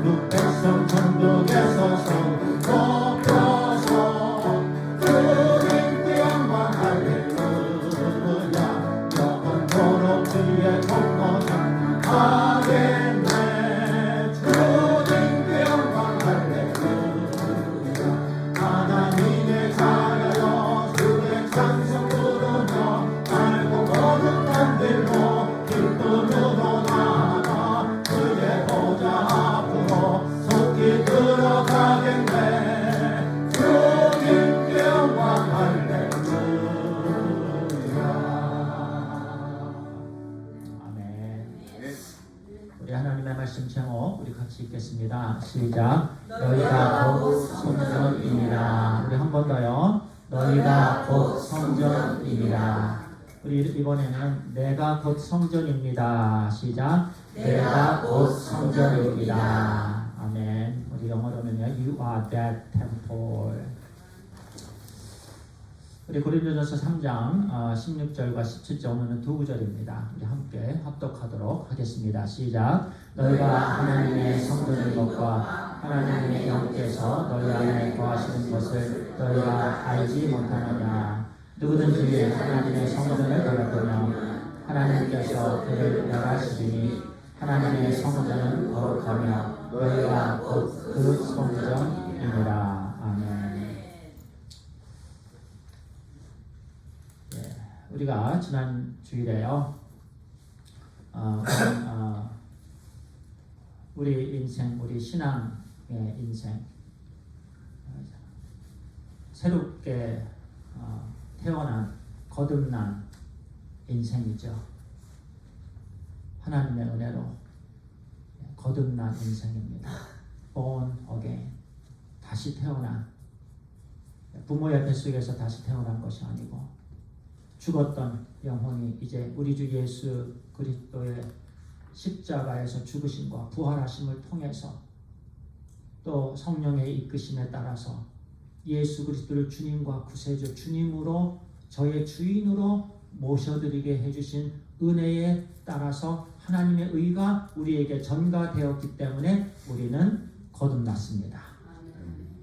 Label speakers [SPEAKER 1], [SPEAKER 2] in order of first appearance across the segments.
[SPEAKER 1] 거룩 백성 천국에서 손 높여서 주님께 영광 할렐루야 영원토록 주의 공로장 하겠네 주님께 영광 할렐루야 하나님의 자녀여 주의 찬송 부르며 알고 거룩한 길로 기쁨으로 나아가 그의 보좌 앞으로 속히 들어가겠네 주님께 영광 할렐루야. 아멘. 우리 하나님의 말씀 제목 우리 같이 읽겠습니다. 시작. 너희가 곧 성전이니라. 우리 한 번 더요. 너희가 곧 성전이니라. 우리 이번에는 내가 곧 성전입니다. 시작. 내가 곧 성전입니다. 아멘. 우리 영어로는요. You are that temple. 우리 고린도전서 3장 16절과 17절 오늘은 두 구절입니다. 우리 함께 합독하도록 하겠습니다. 시작. 너희가 하나님의 성전인 것과 하나님의 영께서 너희 안에 거하시는 것을 너희가 알지 못하느냐. 누구든지 하나님의 성전을 더럽히면 하나님께서 그를 멸하시리니 하나님의 성전은 거룩하며 너희가 곧 그 성전이니라. 아멘. 우리가 지난 주일에요. 우리 인생, 우리 신앙의 인생, 새롭게 태어난 거듭난 인생이죠. 하나님의 은혜로 거듭난 인생입니다. Born again. 다시 태어난, 부모의 뱃속에서 다시 태어난 것이 아니고 죽었던 영혼이 이제 우리 주 예수 그리스도의 십자가에서 죽으심과 부활하심을 통해서 또 성령의 이끄심에 따라서 예수 그리스도를 주님과 구세주 주님으로 저의 주인으로 모셔드리게 해주신 은혜에 따라서 하나님의 의가 우리에게 전가되었기 때문에 우리는 거듭났습니다.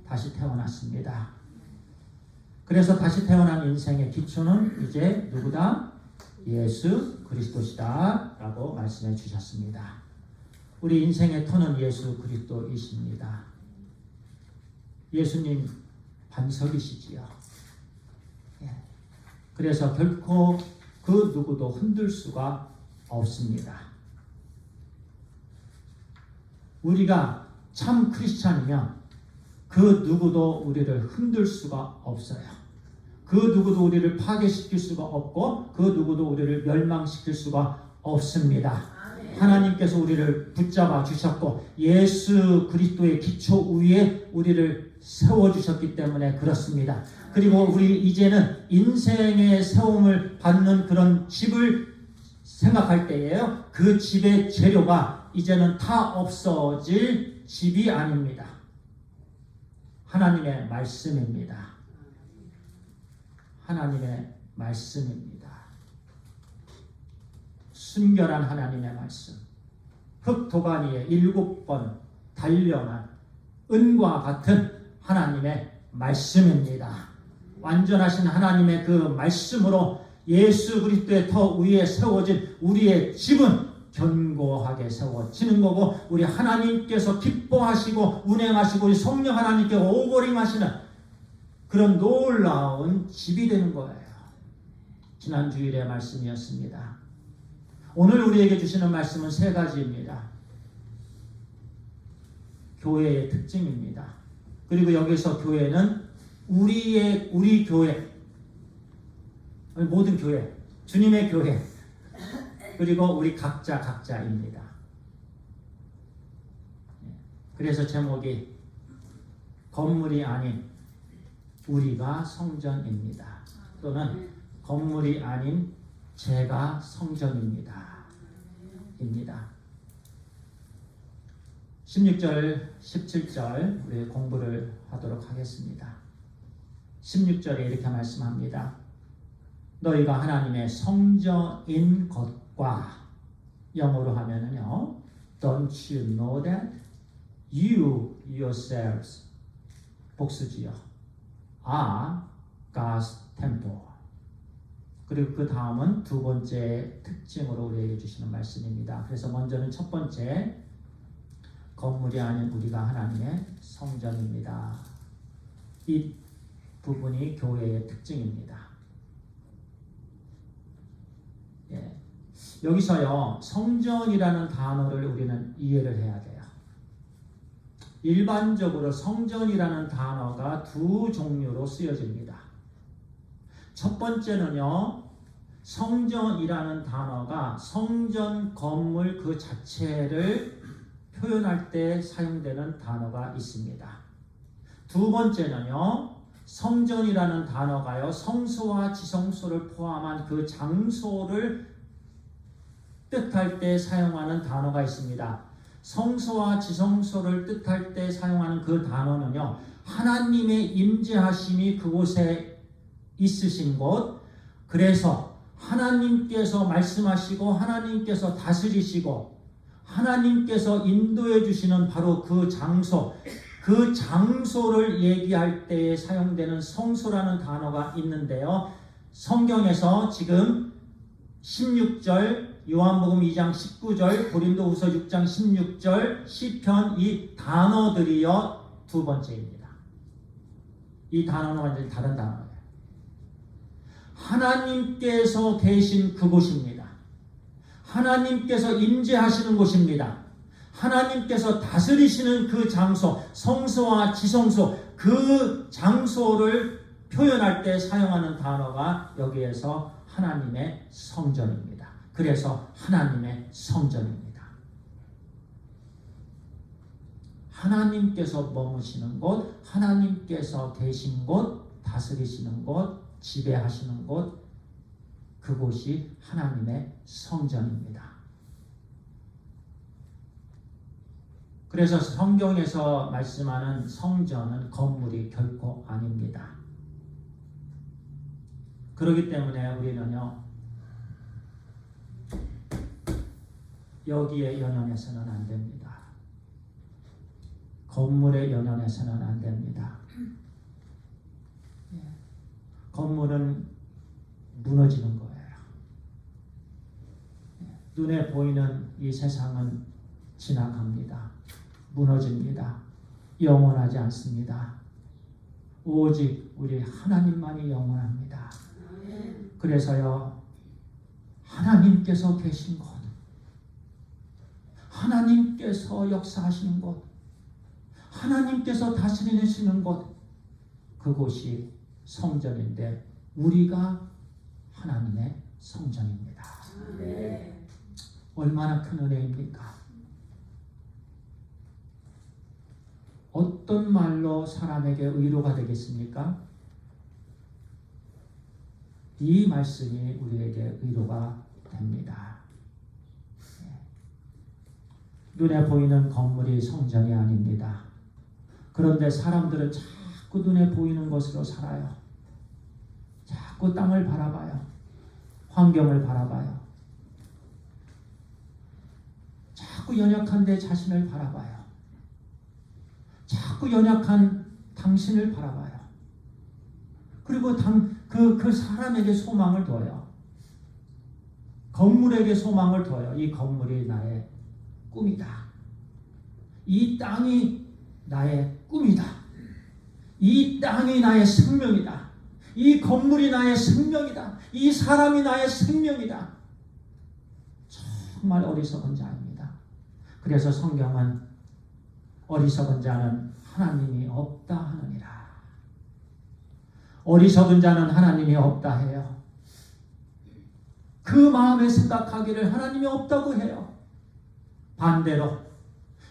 [SPEAKER 1] 다시 태어났습니다. 그래서 다시 태어난 인생의 기초는 이제 누구다? 예수 그리스도시다 라고 말씀해 주셨습니다. 우리 인생의 터는 예수 그리스도이십니다. 예수님 반석이시지요. 그래서 결코 그 누구도 흔들 수가 없습니다. 우리가 참 크리스찬이면 그 누구도 우리를 흔들 수가 없어요. 그 누구도 우리를 파괴시킬 수가 없고 그 누구도 우리를 멸망시킬 수가 없습니다. 하나님께서 우리를 붙잡아 주셨고 예수 그리스도의 기초 위에 우리를 세워주셨기 때문에 그렇습니다. 그리고 우리 이제는 인생의 세움을 받는 그런 집을 생각할 때에요. 그 집의 재료가 이제는 다 없어질 집이 아닙니다. 하나님의 말씀입니다. 하나님의 말씀입니다. 순결한 하나님의 말씀. 흙도가니에 7번 단련한 은과 같은 하나님의 말씀입니다. 완전하신 하나님의 그 말씀으로 예수 그리스도의 터 위에 세워진 우리의 집은 견고하게 세워지는 거고 우리 하나님께서 기뻐하시고 운행하시고 우리 성령 하나님께 오버링하시는 그런 놀라운 집이 되는 거예요. 지난 주일의 말씀이었습니다. 오늘 우리에게 주시는 말씀은 3가지입니다. 교회의 특징입니다. 그리고 여기서 교회는 우리 교회, 모든 교회, 주님의 교회, 그리고 우리 각자입니다. 그래서 제목이 건물이 아닌 우리가 성전입니다. 또는 건물이 아닌 제가 성전입니다. 16절, 17절 우리 공부를 하도록 하겠습니다. 16절에 이렇게 말씀합니다. 너희가 하나님의 성전인 것과 영어로 하면은요, Don't you know that? You yourselves, 복수지요, are God's temple. 그리고 그 다음은 두 번째 특징으로 우리에게 주시는 말씀입니다. 그래서 먼저는 첫 번째, 건물이 아닌 우리가 하나님의 성전입니다. 이 부분이 교회의 특징입니다. 예. 여기서요, 성전이라는 단어를 우리는 이해를 해야 돼요. 일반적으로 성전이라는 단어가 두 종류로 쓰여집니다. 첫 번째는요, 성전이라는 단어가 성전 건물 그 자체를 표현할 때 사용되는 단어가 있습니다. 두 번째는요, 성전이라는 단어가요, 성소와 지성소를 포함한 그 장소를 뜻할 때 사용하는 단어가 있습니다. 성소와 지성소를 뜻할 때 사용하는 그 단어는요, 하나님의 임재하심이 그곳에 있으신 곳, 그래서 하나님께서 말씀하시고 하나님께서 다스리시고 하나님께서 인도해 주시는 바로 그 장소, 그 장소를 얘기할 때에 사용되는 성소라는 단어가 있는데요, 성경에서 지금 16절, 요한복음 2장 19절, 고린도후서 6장 16절, 시편, 이 단어들이요 두 번째입니다. 이 단어는 완전히 다른 단어예요. 하나님께서 계신 그곳입니다. 하나님께서 임재하시는 곳입니다. 하나님께서 다스리시는 그 장소, 성소와 지성소, 그 장소를 표현할 때 사용하는 단어가 여기에서 하나님의 성전입니다. 그래서 하나님의 성전입니다. 하나님께서 머무시는 곳, 하나님께서 계신 곳, 다스리시는 곳, 지배하시는 곳, 그곳이 하나님의 성전입니다. 그래서 성경에서 말씀하는 성전은 건물이 결코 아닙니다. 그렇기 때문에 우리는요, 여기에 연연해서는 안 됩니다. 건물에 연연해서는 안 됩니다. 건물은 무너지는 거예요. 눈에 보이는 이 세상은 지나갑니다. 무너집니다. 영원하지 않습니다. 오직 우리 하나님만이 영원합니다. 그래서요, 하나님께서 계신 곳, 하나님께서 역사하시는 곳, 하나님께서 다스리시는 곳, 그곳이 성전인데 우리가 하나님의 성전입니다. 얼마나 큰 은혜입니까? 어떤 말로 사람에게 의로가 되겠습니까? 이 말씀이 우리에게 의로가 됩니다. 눈에 보이는 건물이 성전이 아닙니다. 그런데 사람들은 자꾸 눈에 보이는 것으로 살아요. 자꾸 땅을 바라봐요. 환경을 바라봐요. 자꾸 연약한 내 자신을 바라봐요. 자꾸 연약한 당신을 바라봐요. 그리고 그 사람에게 소망을 둬요. 건물에게 소망을 둬요. 이 건물이 나의 꿈이다. 이 땅이 나의 꿈이다. 이 땅이 나의 생명이다. 이 건물이 나의 생명이다. 이 사람이 나의 생명이다. 정말 어리석은 자입니다. 그래서 성경은 어리석은 자는 하나님이 없다 하느니라. 어리석은 자는 하나님이 없다 해요. 그 마음에 생각하기를 하나님이 없다고 해요. 반대로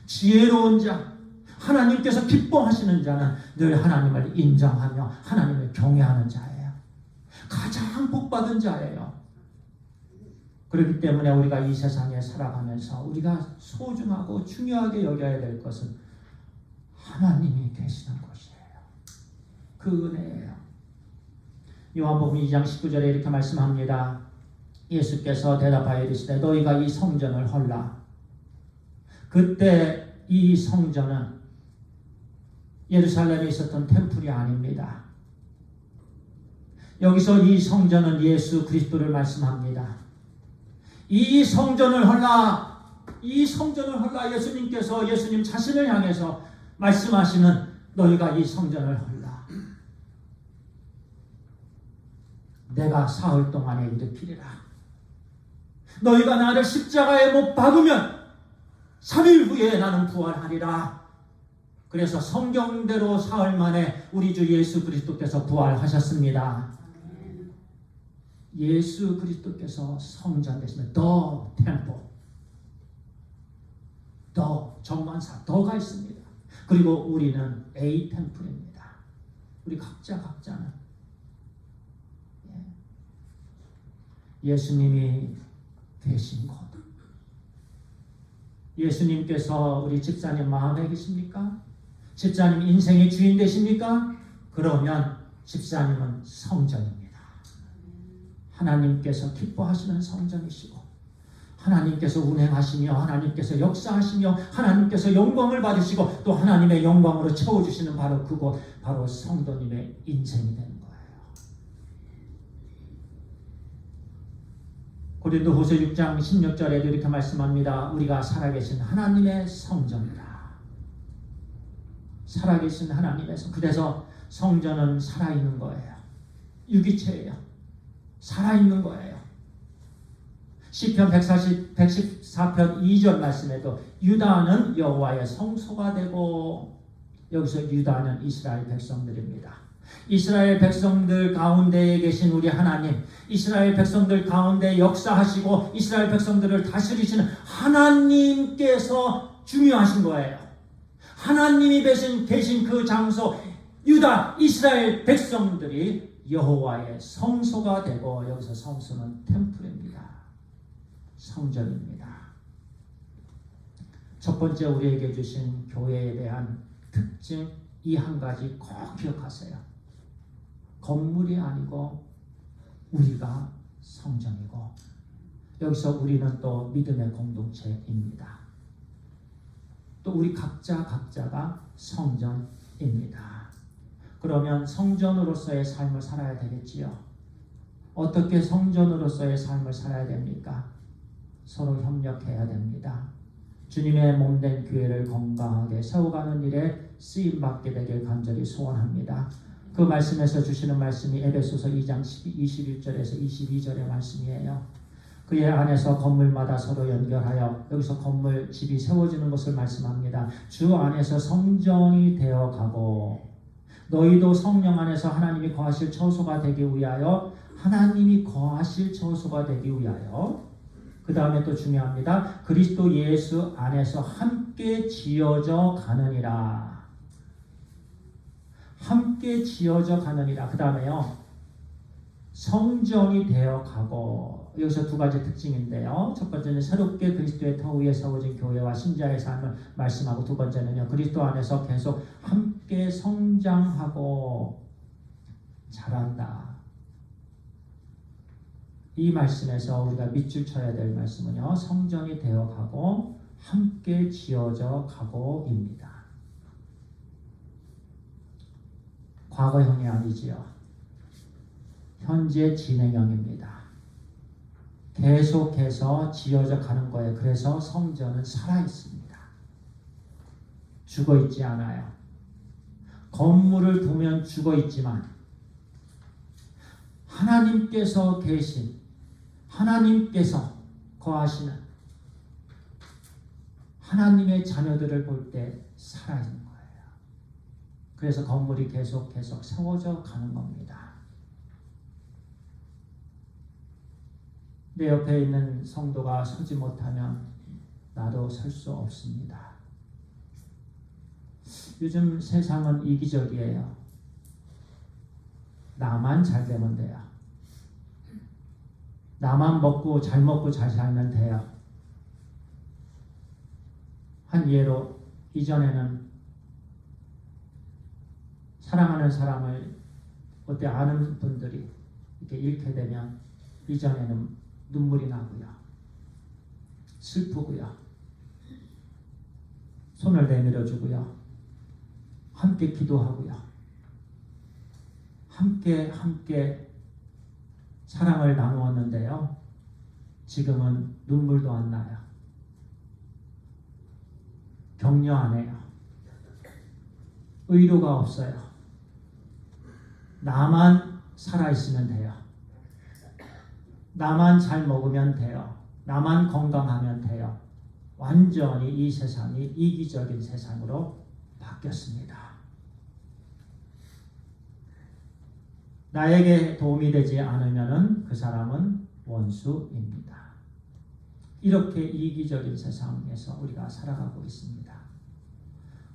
[SPEAKER 1] 지혜로운 자, 하나님께서 기뻐하시는 자는 늘 하나님을 인정하며 하나님을 경외하는 자예요. 가장 복받은 자예요. 그렇기 때문에 우리가 이 세상에 살아가면서 우리가 소중하고 중요하게 여겨야 될 것은 하나님이 계시는 곳이에요. 그 은혜예요. 요한복음 2장 19절에 이렇게 말씀합니다. 예수께서 대답하여 이르시되 너희가 이 성전을 헐라. 그때 이 성전은 예루살렘에 있었던 템플이 아닙니다. 여기서 이 성전은 예수 그리스도를 말씀합니다. 이 성전을 헐라 예수님 자신을 향해서 말씀하시는 너희가 이 성전을 헐라. 내가 사흘 동안에 일으키리라. 너희가 나를 십자가에 못 박으면 3일 후에 나는 부활하리라. 그래서 성경대로 사흘 만에 우리 주 예수 그리스도께서 부활하셨습니다. 예수 그리스도께서 성전 되시면 더 템포, 더 정관사, 더가 있습니다. 그리고 우리는 A 템플입니다. 우리 각자는 예수님이 계신 곳. 예수님께서 우리 집사님 마음에 계십니까? 집사님 인생의 주인 되십니까? 그러면 집사님은 성전입니다. 하나님께서 기뻐하시는 성전이시고 하나님께서 운행하시며 하나님께서 역사하시며 하나님께서 영광을 받으시고 또 하나님의 영광으로 채워주시는 바로 그곳, 바로 성도님의 인생이 되는 거예요. 고린도후서 6장 16절에도 이렇게 말씀합니다. 우리가 살아계신 하나님의 성전이다. 살아계신 하나님의 성. 그래서 성전은 살아있는 거예요. 유기체예요. 살아있는 거예요. 시편 114편 2절 말씀에도 유다는 여호와의 성소가 되고, 여기서 유다는 이스라엘 백성들입니다. 이스라엘 백성들 가운데에 계신 우리 하나님, 이스라엘 백성들 가운데 역사하시고 이스라엘 백성들을 다스리시는 하나님께서 중요하신 거예요. 하나님이 계신 그 장소, 유다, 이스라엘 백성들이 여호와의 성소가 되고, 여기서 성소는 템플입니다. 성전입니다. 첫 번째 우리에게 주신 교회에 대한 특징, 이 한 가지 꼭 기억하세요. 건물이 아니고 우리가 성전이고, 여기서 우리는 또 믿음의 공동체입니다. 또 우리 각자가 성전입니다. 그러면 성전으로서의 삶을 살아야 되겠지요. 어떻게 성전으로서의 삶을 살아야 됩니까? 서로 협력해야 됩니다. 주님의 몸된 교회를 건강하게 세워가는 일에 쓰임받게 되길 간절히 소원합니다. 그 말씀에서 주시는 말씀이 에베소서 2장 21절에서 22절의 말씀이에요. 그의 안에서 건물마다 서로 연결하여, 여기서 건물, 집이 세워지는 것을 말씀합니다. 주 안에서 성전이 되어가고, 너희도 성령 안에서 하나님이 거하실 처소가 되기 위하여, 하나님이 거하실 처소가 되기 위하여, 그 다음에 또 중요합니다. 그리스도 예수 안에서 함께 지어져 가느니라. 함께 지어져 가느니라. 그 다음에요, 성전이 되어 가고, 여기서 두 가지 특징인데요. 첫 번째는 새롭게 그리스도의 터 위에 세워진 교회와 신자의 삶을 말씀하고, 두 번째는요, 그리스도 안에서 계속 함께 성장하고 자란다. 이 말씀에서 우리가 밑줄 쳐야 될 말씀은요, 성전이 되어 가고 함께 지어져 가고입니다. 과거형이 아니지요. 현재 진행형입니다. 계속해서 지어져 가는 거예요. 그래서 성전은 살아있습니다. 죽어있지 않아요. 건물을 보면 죽어있지만 하나님께서 계신, 하나님께서 거하시는 하나님의 자녀들을 볼 때 살아있는 거예요. 그래서 건물이 계속 세워져 가는 겁니다. 내 옆에 있는 성도가 서지 못하면 나도 설 수 없습니다. 요즘 세상은 이기적이에요. 나만 잘 되면 돼요. 나만 잘 먹고 잘 살면 돼요. 한 예로, 이전에는 사랑하는 사람을 어때 아는 분들이 이렇게 잃게 되면 이전에는 눈물이 나고요. 슬프고요. 손을 내밀어 주고요. 함께 기도하고요. 함께 사랑을 나누었는데요. 지금은 눈물도 안 나요. 격려 안 해요. 의료가 없어요. 나만 살아있으면 돼요. 나만 잘 먹으면 돼요. 나만 건강하면 돼요. 완전히 이 세상이 이기적인 세상으로 바뀌었습니다. 나에게 도움이 되지 않으면 그 사람은 원수입니다. 이렇게 이기적인 세상에서 우리가 살아가고 있습니다.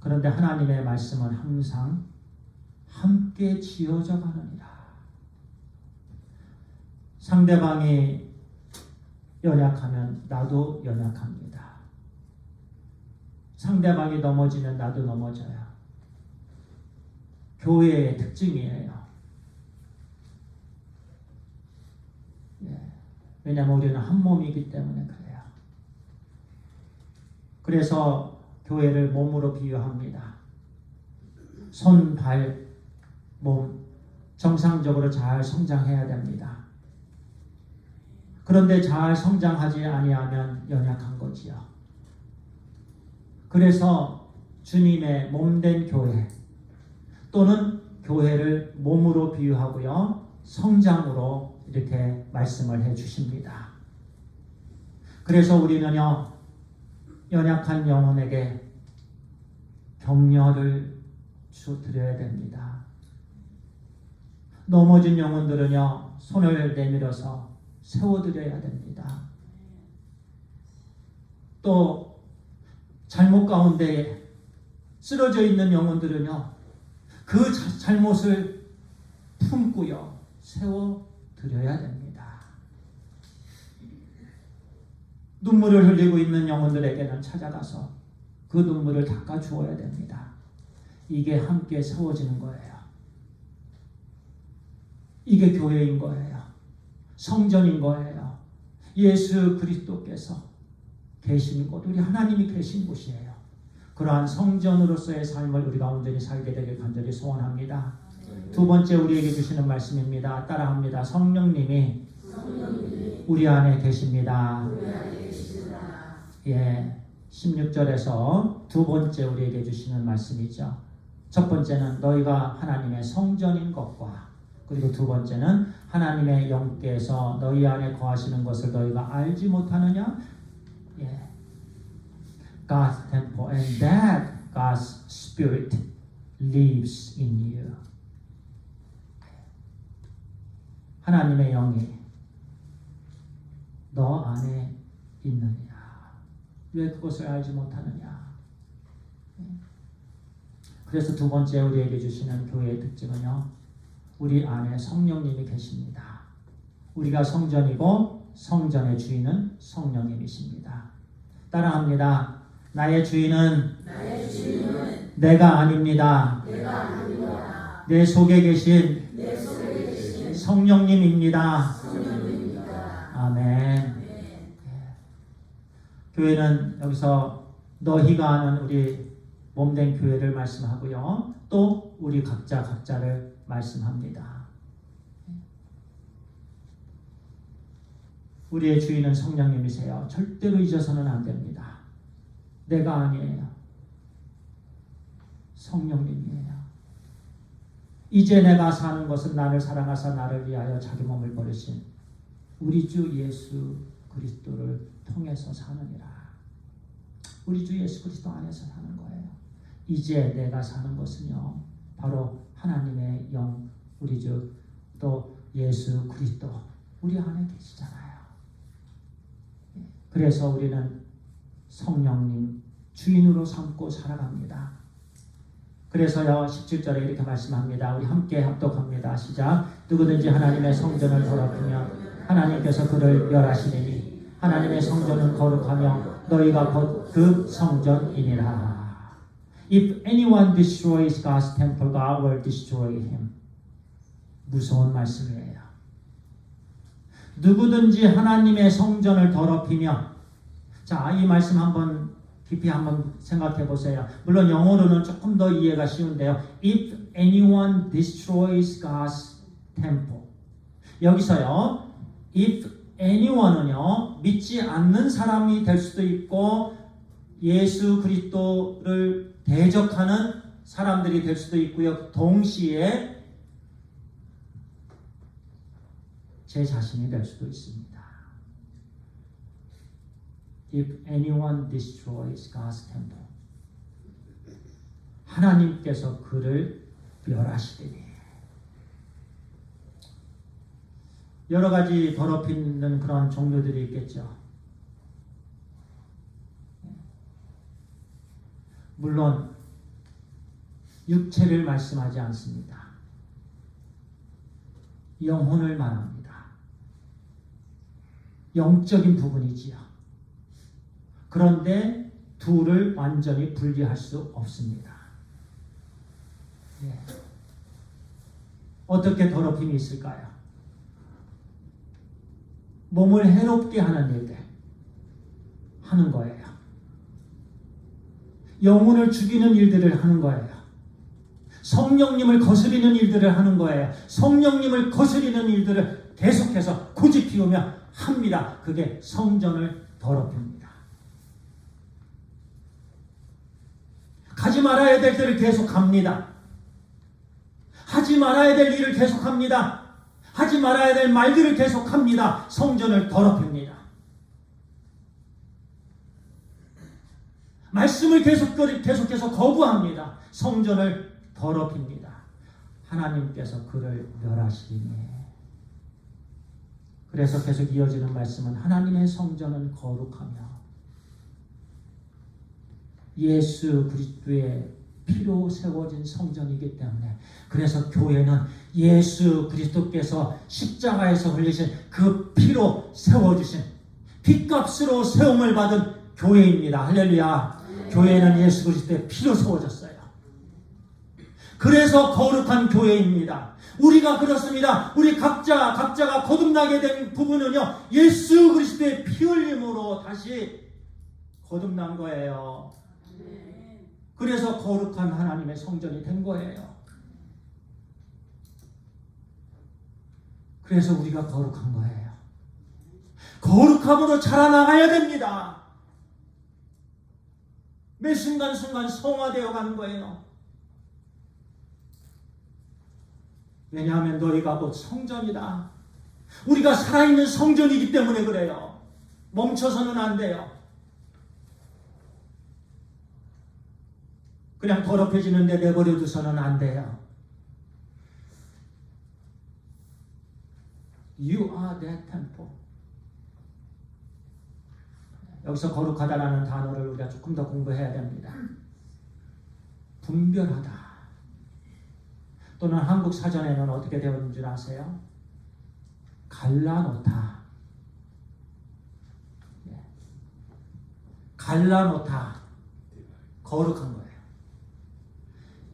[SPEAKER 1] 그런데 하나님의 말씀은 항상 함께 지어져 가느니라. 상대방이 연약하면 나도 연약합니다. 상대방이 넘어지면 나도 넘어져요. 교회의 특징이에요. 왜냐하면 우리는 한 몸이기 때문에 그래요. 그래서 교회를 몸으로 비유합니다. 손, 발, 몸 정상적으로 잘 성장해야 됩니다. 그런데 잘 성장하지 아니하면 연약한 거지요. 그래서 주님의 몸된 교회 또는 교회를 몸으로 비유하고요. 성장으로 이렇게 말씀을 해 주십니다. 그래서 우리는요. 연약한 영혼에게 격려를 드려야 됩니다. 넘어진 영혼들은요. 손을 내밀어서 세워드려야 됩니다. 또 잘못 가운데 쓰러져 있는 영혼들은요. 그 잘못을 품고요. 세워드려야 됩니다. 눈물을 흘리고 있는 영혼들에게는 찾아가서 그 눈물을 닦아주어야 됩니다. 이게 함께 세워지는 거예요. 이게 교회인 거예요. 성전인 거예요. 예수 그리스도께서 계신 곳, 우리 하나님이 계신 곳이에요. 그러한 성전으로서의 삶을 우리가 온전히 살게 되길 간절히 소원합니다. 두 번째 우리에게 주시는 말씀입니다. 따라합니다. 성령님이 우리 안에 계십니다. 예, 16절에서 두 번째 우리에게 주시는 말씀이죠. 첫 번째는 너희가 하나님의 성전인 것과 그리고 두 번째는 하나님의 영께서 너희 안에 거하시는 것을 너희가 알지 못하느냐? 예. God's temple and that God's Spirit lives in you. 하나님의 영이 너 안에 있느냐? 왜 그것을 알지 못하느냐? 그래서 두 번째 우리에게 주시는 교회의 특징은요. 우리 안에 성령님이 계십니다. 우리가 성전이고 성전의 주인은 성령님이십니다. 따라합니다. 나의 주인은 내가 아닙니다. 내 속에 계신 성령님입니다. 아멘. 교회는 여기서 너희가 하는 우리 몸된 교회를 말씀하고요. 또 우리 각자를 말씀합니다. 우리의 주인은 성령님이세요. 절대로 잊어서는 안 됩니다. 내가 아니에요. 성령님이에요. 이제 내가 사는 것은 나를 사랑하사 나를 위하여 자기 몸을 버리신 우리 주 예수 그리스도를 통해서 사느니라. 우리 주 예수 그리스도 안에서 사는 거예요. 이제 내가 사는 것은요. 바로 하나님의 영, 우리 주 또 예수 그리스도 우리 안에 계시잖아요. 그래서 우리는 성령님 주인으로 삼고 살아갑니다. 그래서요 17절에 이렇게 말씀합니다. 우리 함께 합독합니다. 시작. 누구든지 하나님의 성전을 더럽히면 하나님께서 그를 멸하시리니 하나님의 성전은 거룩하며 너희가 곧 그 성전이니라. If anyone destroys God's temple, God will destroy him. 무서운 말씀이에요. 누구든지 하나님의 성전을 더럽히며, 자, 이 말씀 한번 깊이 한번 생각해 보세요. 물론 영어로는 조금 더 이해가 쉬운데요. If anyone destroys God's temple. 여기서요. If anyone은요. 믿지 않는 사람이 될 수도 있고 예수 그리스도를 대적하는 사람들이 될 수도 있고요. 동시에 제 자신이 될 수도 있습니다. If anyone destroys God's temple. 하나님께서 그를 멸하시리니. 여러 가지 더럽히는 그런 종류들이 있겠죠. 물론 육체를 말씀하지 않습니다. 영혼을 말합니다. 영적인 부분이지요. 그런데 둘을 완전히 분리할 수 없습니다. 예. 어떻게 더럽힘이 있을까요? 몸을 해롭게 하는 일들 하는 거예요. 영혼을 죽이는 일들을 하는 거예요. 성령님을 거스리는 일들을 하는 거예요. 성령님을 거스리는 일들을 계속해서 고집 피우며 합니다. 그게 성전을 더럽힙니다. 가지 말아야 될 때를 계속합니다. 하지 말아야 될 일을 계속합니다. 하지 말아야 될 말들을 계속합니다. 성전을 더럽힙니다. 말씀을 계속해서 거부합니다. 성전을 더럽힙니다. 하나님께서 그를 멸하시리니. 그래서 계속 이어지는 말씀은 하나님의 성전은 거룩하며 예수 그리스도의 피로 세워진 성전이기 때문에, 그래서 교회는 예수 그리스도께서 십자가에서 흘리신 그 피로 세워주신 핏값으로 세움을 받은 교회입니다. 할렐루야. 교회는 예수 그리스도의 피로 세워졌어요. 그래서 거룩한 교회입니다. 우리가 그렇습니다. 우리 각자가 거듭나게 된 부분은요, 예수 그리스도의 피 흘림으로 다시 거듭난 거예요. 그래서 거룩한 하나님의 성전이 된 거예요. 그래서 우리가 거룩한 거예요. 거룩함으로 자라나가야 됩니다. 매 순간순간 성화되어 가는 거예요. 왜냐하면 너희가 곧 성전이다. 우리가 살아있는 성전이기 때문에 그래요. 멈춰서는 안 돼요. 그냥 더럽혀지는데 내버려 두서는 안 돼요. You are that temple. 여기서 거룩하다라는 단어를 우리가 조금 더 공부해야 됩니다. 분별하다. 또는 한국 사전에는 어떻게 되어 있는 줄 아세요? 갈라놓다. 갈라놓다. 거룩한 거예요.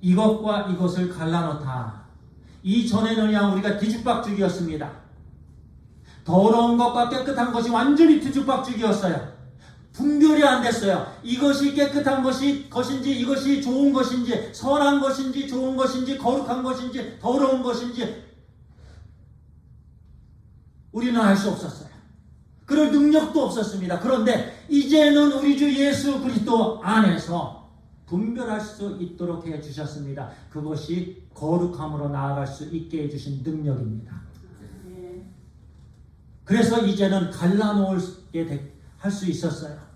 [SPEAKER 1] 이것과 이것을 갈라놓다. 이전에는 그냥 우리가 뒤죽박죽이었습니다. 더러운 것과 깨끗한 것이 완전히 뒤죽박죽이었어요. 분별이 안 됐어요. 이것이 깨끗한 것인지, 이것이 좋은 것인지, 선한 것인지, 좋은 것인지, 거룩한 것인지, 더러운 것인지 우리는 알 수 없었어요. 그럴 능력도 없었습니다. 그런데 이제는 우리 주 예수 그리스도 안에서 분별할 수 있도록 해주셨습니다. 그것이 거룩함으로 나아갈 수 있게 해주신 능력입니다. 그래서 이제는 갈라놓게 할 수 있었어요.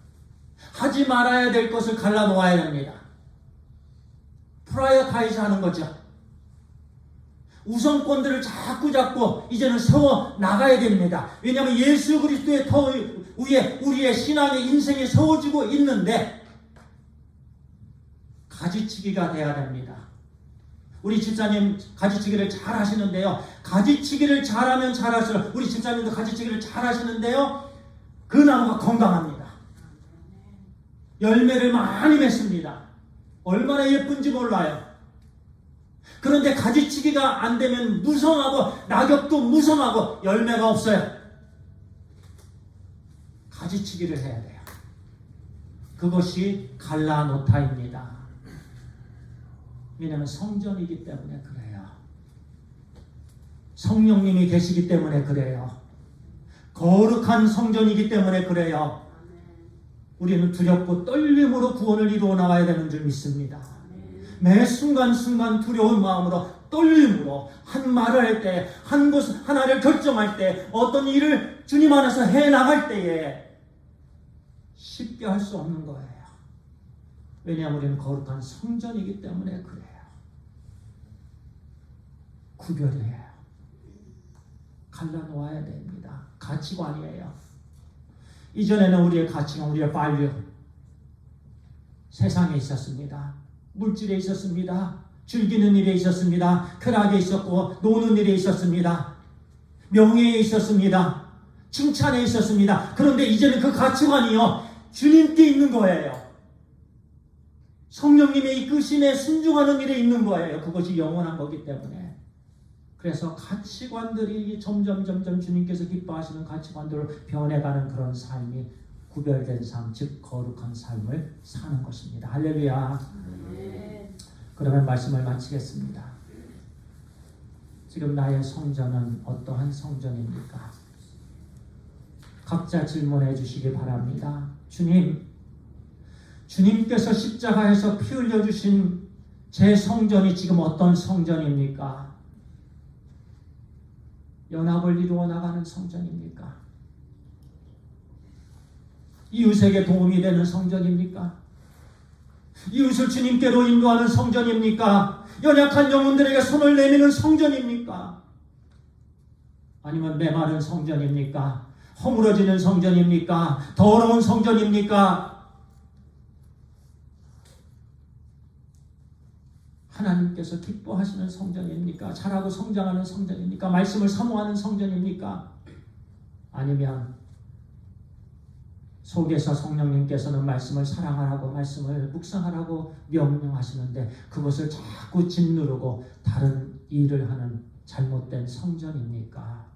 [SPEAKER 1] 하지 말아야 될 것을 갈라놓아야 됩니다. 프라이어타이즈 하는 거죠. 우선권들을 자꾸 잡고 이제는 세워 나가야 됩니다. 왜냐하면 예수 그리스도의 터 위에 우리의 신앙의 인생이 세워지고 있는데 가지치기가 돼야 됩니다. 우리 집사님 가지치기를 잘 하시는데요. 가지치기를 잘하면 잘할수록, 우리 집사님도 가지치기를 잘 하시는데요, 그 나무가 건강합니다. 열매를 많이 맺습니다. 얼마나 예쁜지 몰라요. 그런데 가지치기가 안 되면 무성하고 낙엽도 무성하고 열매가 없어요. 가지치기를 해야 돼요. 그것이 갈라노타입니다. 왜냐하면 성전이기 때문에 그래요. 성령님이 계시기 때문에 그래요. 거룩한 성전이기 때문에 그래요. 우리는 두렵고 떨림으로 구원을 이루어 나가야 되는 줄 믿습니다. 매 순간순간 두려운 마음으로 떨림으로 한 말을 할 때, 한 것 하나를 결정할 때, 어떤 일을 주님 안에서 해나갈 때에 쉽게 할 수 없는 거예요. 왜냐하면 우리는 거룩한 성전이기 때문에 그래요. 구별해요. 갈라놓아야 됩니다. 가치관이에요. 이전에는 우리의 가치관, 우리의 value 세상에 있었습니다. 물질에 있었습니다. 즐기는 일에 있었습니다. 쾌락에 있었고 노는 일에 있었습니다. 명예에 있었습니다. 칭찬에 있었습니다. 그런데 이제는 그 가치관이요 주님께 있는 거예요. 성령님의 이끄심에 순종하는 일에 있는 거예요. 그것이 영원한 거기 때문에. 그래서 가치관들이 점점 주님께서 기뻐하시는 가치관들로 변해가는 그런 삶이 구별된 삶, 즉 거룩한 삶을 사는 것입니다. 할렐루야. 그러면 말씀을 마치겠습니다. 지금 나의 성전은 어떠한 성전입니까? 각자 질문해 주시기 바랍니다. 주님께서 십자가에서 피 흘려주신 제 성전이 지금 어떤 성전입니까? 연합을 이루어 나가는 성전입니까? 이웃에게 도움이 되는 성전입니까? 이웃을 주님께로 인도하는 성전입니까? 연약한 영혼들에게 손을 내미는 성전입니까? 아니면 메마른 성전입니까? 허물어지는 성전입니까? 더러운 성전입니까? 하나님께서 기뻐하시는 성전입니까? 자라고 성장하는 성전입니까? 말씀을 사모하는 성전입니까? 아니면 속에서 성령님께서는 말씀을 사랑하라고 말씀을 묵상하라고 명령하시는데 그것을 자꾸 짓누르고 다른 일을 하는 잘못된 성전입니까?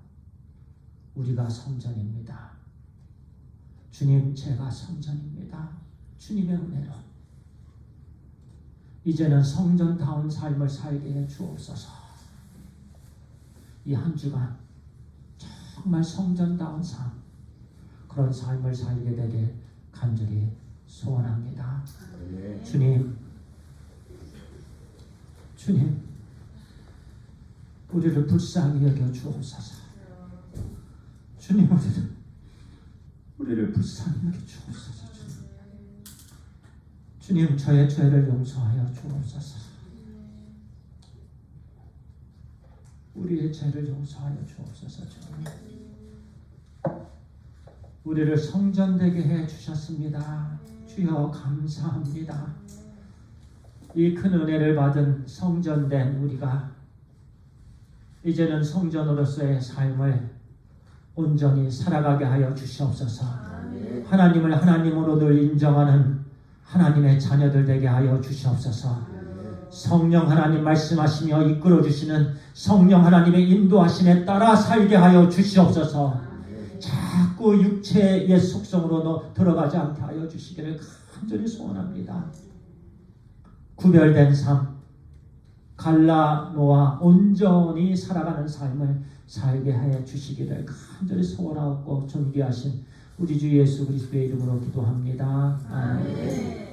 [SPEAKER 1] 우리가 성전입니다. 주님, 제가 성전입니다. 주님의 은혜로 이제는 성전다운 삶을 살게 해 주옵소서. 이 한 주간 정말 성전다운 삶, 그런 삶을 살게 되길 간절히 소원합니다. 주님, 우리를 불쌍히 여겨 주옵소서. 주님, 우리를 불쌍히 여겨 주옵소서. 주님, 저의 죄를 용서하여 주옵소서. 우리의 죄를 용서하여 주옵소서. 주님, 우리를 성전되게 해 주셨습니다. 주여 감사합니다. 이 큰 은혜를 받은 성전된 우리가 이제는 성전으로서의 삶을 온전히 살아가게 하여 주시옵소서. 하나님을 하나님으로 늘 인정하는 하나님의 자녀들 되게 하여 주시옵소서. 성령 하나님 말씀하시며 이끌어 주시는 성령 하나님의 인도하심에 따라 살게 하여 주시옵소서. 자꾸 육체의 옛 속성으로 들어가지 않게 하여 주시기를 간절히 소원합니다. 구별된 삶, 갈라놓아 온전히 살아가는 삶을 살게 하여 주시기를 간절히 소원하고 존귀하신 우리 주 예수 그리스도의 이름으로 기도합니다. 아멘.